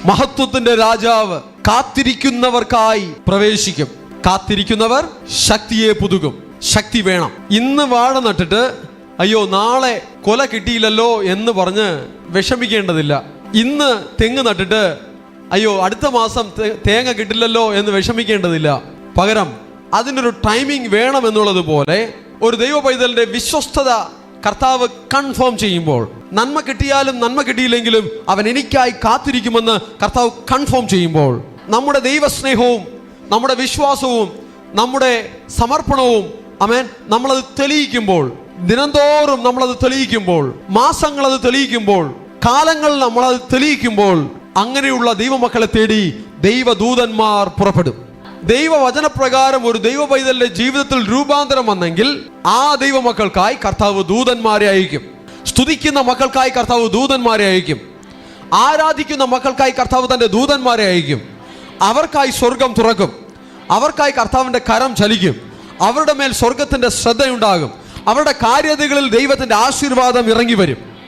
മഹത്വത്തിന്റെ രാജാവ് കാത്തിരിക്കുന്നവർക്കായി പ്രവേശിക്കും. കാത്തിരിക്കുന്നവർ ശക്തിയെ പുതുക്കും. ശക്തി വേണം. ഇന്ന് വാഴ നട്ടിട്ട് അയ്യോ നാളെ കൊല കിട്ടിയില്ലല്ലോ എന്ന് പറഞ്ഞ് വിഷമിക്കേണ്ടതില്ല. ഇന്ന് തെങ്ങ് നട്ടിട്ട് അയ്യോ അടുത്ത മാസം തേങ്ങ കിട്ടില്ലല്ലോ എന്ന് വിഷമിക്കേണ്ടതില്ല. പകരം അതിനൊരു ടൈമിംഗ് വേണം എന്നുള്ളതുപോലെ ഒരു ദൈവ പൈതലിന്റെ വിശ്വസ്തത കർത്താവ് കൺഫേം ചെയ്യുമ്പോൾ, നന്മ കിട്ടിയാലും നന്മ കിട്ടിയില്ലെങ്കിലും അവൻ എനിക്കായി കാത്തിരിക്കുമെന്ന് കർത്താവ് കൺഫേം ചെയ്യുമ്പോൾ, നമ്മുടെ ദൈവസ്നേഹവും നമ്മുടെ വിശ്വാസവും നമ്മുടെ സമർപ്പണവും ആമേൻ നമ്മളത് തെളിയിക്കുമ്പോൾ, ദിനംതോറും നമ്മളത് തെളിയിക്കുമ്പോൾ, മാസങ്ങൾ അത് തെളിയിക്കുമ്പോൾ, കാലങ്ങൾ നമ്മളത് തെളിയിക്കുമ്പോൾ, അങ്ങനെയുള്ള ദൈവമക്കളെ തേടി ദൈവദൂതന്മാർ പുറപ്പെടും. ദൈവവചനപ്രകാരം ഒരു ദൈവ പൈതലിന്റെ ജീവിതത്തിൽ രൂപാന്തരം വന്നെങ്കിൽ ആ ദൈവമക്കൾക്കായി കർത്താവ് ദൂതന്മാരെ അയക്കും. സ്തുതിക്കുന്ന മക്കൾക്കായി കർത്താവ് ദൂതന്മാരെ അയക്കും. ആരാധിക്കുന്ന മക്കൾക്കായി കർത്താവ് തന്റെ ദൂതന്മാരെ അയക്കും. അവർക്കായി സ്വർഗം തുറക്കും. അവർക്കായി കർത്താവിന്റെ കരം ചലിക്കും. അവരുടെ മേൽ സ്വർഗത്തിന്റെ ശ്രദ്ധയുണ്ടാകും. അവരുടെ കാര്യതകളിൽ ദൈവത്തിന്റെ ആശീർവാദം ഇറങ്ങി വരും.